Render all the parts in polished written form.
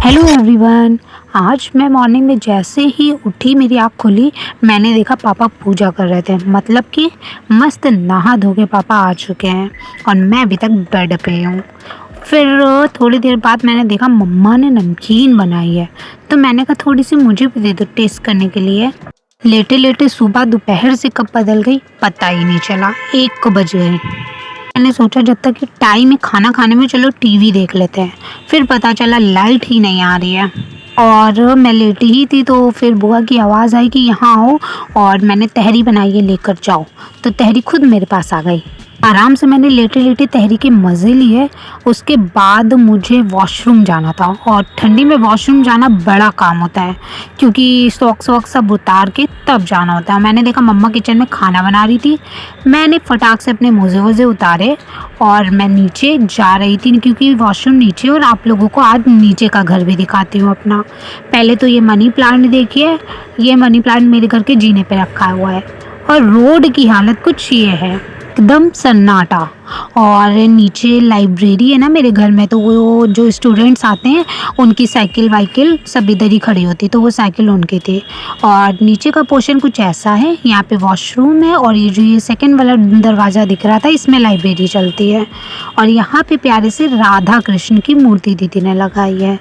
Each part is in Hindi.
Hello everyone. आज मैं मॉर्निंग में जैसे ही उठी मेरी आँख खुली, मैंने देखा पापा पूजा कर रहे थे। मतलब कि मस्त नहा धो के पापा आ चुके हैं और मैं अभी तक बेड पे हूँ। फिर थोड़ी देर बाद मैंने देखा मम्मा ने नमकीन बनाई है, तो मैंने कहा थोड़ी सी मुझे भी दे दो टेस्ट करने के लिए। लेटे लेटे सुबह दोपहर से कब बदल गई पता ही नहीं चला, 1 बज गए। मैंने सोचा जब तक कि टाइम है खाना खाने में, चलो टीवी देख लेते हैं। फिर पता चला लाइट ही नहीं आ रही है और मैं लेटी ही थी, तो फिर बुआ की आवाज़ आई कि यहाँ आओ और मैंने तहरी बनाई है लेकर जाओ। तो तहरी खुद मेरे पास आ गई। आराम से मैंने लेटे लेटे तहरी के मज़े लिए। उसके बाद मुझे वॉशरूम जाना था और ठंडी में वॉशरूम जाना बड़ा काम होता है, क्योंकि सॉक्स वॉक्स सब उतार के तब जाना होता है। मैंने देखा मम्मा किचन में खाना बना रही थी। मैंने फटाक से अपने मोजे वोजे उतारे और मैं नीचे जा रही थी, क्योंकि वॉशरूम नीचे। और आप लोगों को आज नीचे का घर भी दिखाती हूँ अपना। पहले तो ये मनी प्लांट देखिए, ये मनी प्लांट मेरे घर के जीने पे रखा हुआ है। और रोड की हालत कुछ ये है, एकदम सन्नाटा। और नीचे लाइब्रेरी है ना मेरे घर में, तो वो जो स्टूडेंट्स आते हैं उनकी साइकिल वाइकिल सब इधर ही खड़ी होती, तो वो साइकिल उनकी थी। और नीचे का पोर्शन कुछ ऐसा है, यहाँ पे वॉशरूम है और ये जो ये सेकंड वाला दरवाज़ा दिख रहा था, इसमें लाइब्रेरी चलती है। और यहाँ पे प्यारे से राधा कृष्ण की मूर्ति दीदी ने लगाई है।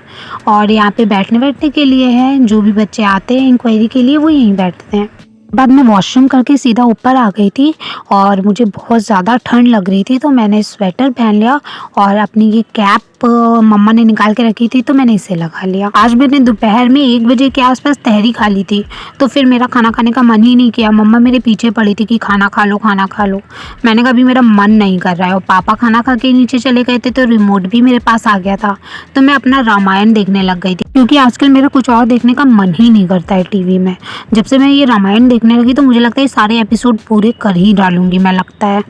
और यहाँ पे बैठने के लिए है, जो भी बच्चे आते हैं इंक्वायरी के लिए वो यहीं बैठते हैं। बाद में वॉशरूम करके सीधा ऊपर आ गई थी और मुझे बहुत ज़्यादा ठंड लग रही थी, तो मैंने स्वेटर पहन लिया और अपनी ये कैप मम्मा ने निकाल के रखी थी, तो मैंने इसे लगा लिया। आज मैंने दोपहर में 1 बजे के आसपास तहरी खा ली थी, तो फिर मेरा खाना खाने का मन ही नहीं किया। मम्मा मेरे पीछे पड़ी थी कि खाना खा लो खाना खा लो। मैंने कहा अभी मेरा मन नहीं कर रहा है। और पापा खाना खा के नीचे चले गए थे, तो रिमोट भी मेरे पास आ गया था, तो मैं अपना रामायण देखने लग गई थी, क्योंकि आजकल मेरा कुछ और देखने का मन ही नहीं करता है टीवी में। जब से मैं ये रामायण देखने लगी तो मुझे लगता है सारे एपिसोड पूरे कर ही डालूंगी मैं, लगता है।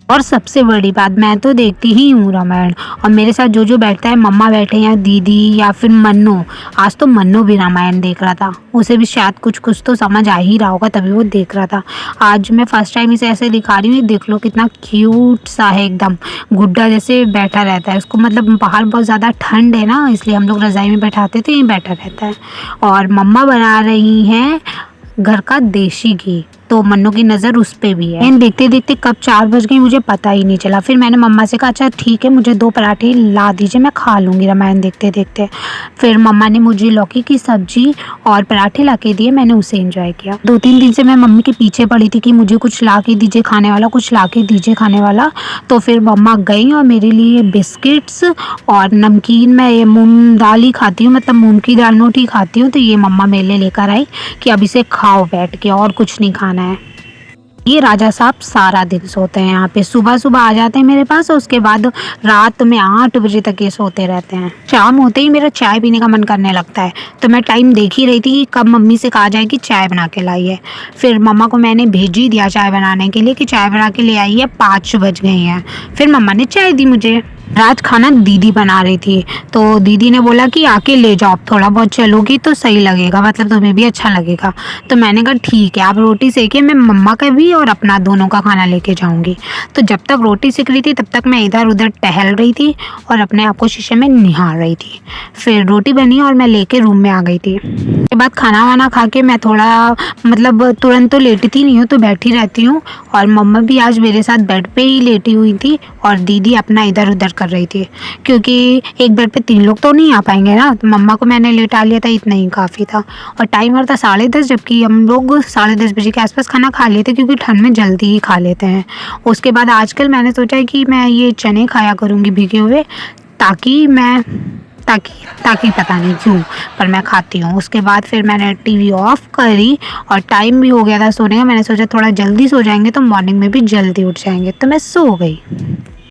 और सबसे बड़ी बात, मैं तो देखती ही हूँ रामायण। और मेरे साथ जो जो बैठता है, मम्मा बैठे या दीदी या फिर मन्नू, आज तो मन्नू भी रामायण देख रहा था। उसे भी शायद कुछ कुछ तो समझ आ ही रहा होगा, तभी वो देख रहा था। आज मैं फर्स्ट टाइम इसे ऐसे दिखा रही हूँ, देख लो कितना क्यूट सा है, एकदम गुड्डा जैसे बैठा रहता है। उसको मतलब बाहर बहुत ज़्यादा ठंड है ना, इसलिए हम लोग रज़ाई में बैठाते तो यहीं बैठा रहता है। और मम्मा बना रही हैं घर का देसी घी, तो मन्नू की नज़र उस पे भी है। देखते देखते कब 4 बज गई मुझे पता ही नहीं चला। फिर मैंने मम्मा से कहा अच्छा ठीक है, मुझे 2 पराठे ला दीजिए, मैं खा लूँगी रामायण देखते देखते। फिर मम्मा ने मुझे लौकी की सब्जी और पराठे ला के दिए, मैंने उसे एंजॉय किया। 2-3 दिन से मैं मम्मी के पीछे पड़ी थी कि मुझे कुछ ला के दीजिए खाने वाला, कुछ ला के दीजिए खाने वाला। तो फिर मम्मा गई और मेरे लिए बिस्किट्स और नमकीन, मैं ये मूंग दाल ही खाती हूँ, मतलब मूंग की दाल मोटी खाती हूँ, तो ये मम्मा मेरे लिए लेकर आई कि अब इसे खाओ बैठ के, और कुछ नहीं खाना है। ये राजा साहब सारा दिन सोते हैं यहाँ पे, सुबह सुबह आ जाते हैं मेरे पास और उसके बाद रात में 8 बजे तक ये सोते रहते हैं। शाम होते ही मेरा चाय पीने का मन करने लगता है, तो मैं टाइम देख ही रही थी कि कब मम्मी से कहा जाए कि चाय बना के लाइए। फिर मम्मा को मैंने भेज ही दिया चाय बनाने के लिए कि चाय बना के ले आई है, 5 बज गई हैं। फिर मम्मा ने चाय दी मुझे। रात खाना दीदी बना रही थी, तो दीदी ने बोला कि आके ले जाओ, थोड़ा बहुत चलोगी तो सही लगेगा, मतलब तुम्हें भी अच्छा लगेगा। तो मैंने कहा ठीक है, आप रोटी सेकिए, मैं मम्मा का भी और अपना दोनों का खाना लेके जाऊंगी। तो जब तक रोटी सेक रही थी तब तक मैं इधर उधर टहल रही थी और अपने आप को शीशे में निहार रही थी। फिर रोटी बनी और मैं लेके रूम में आ गई थी। उसके बाद खाना वाना खा के मैं थोड़ा मतलब तुरंत तो लेटती नहीं हूँ, तो बैठी रहती हूँ। और मम्मा भी आज मेरे साथ बेड पे ही लेटी हुई थी और दीदी अपना इधर उधर कर रही थी, क्योंकि एक बेड पे 3 लोग तो नहीं आ पाएंगे ना। तो मम्मा को मैंने लेटा लिया था, इतना ही काफ़ी था। और टाइमर था 10:30, जबकि हम लोग 10:30 बजे के आसपास खाना खा लेते, क्योंकि ठंड में जल्दी ही खा लेते हैं। उसके बाद आजकल मैंने सोचा है कि मैं ये चने खाया करूँगी भिगे हुए, ताकि पता नहीं क्यों पर मैं खाती हूँ। उसके बाद फिर मैंने टीवी ऑफ करी और टाइम भी हो गया था सोने का। मैंने सोचा थोड़ा जल्दी सो जाएंगे तो मॉर्निंग में भी जल्दी उठ जाएंगे, तो मैं सो गई।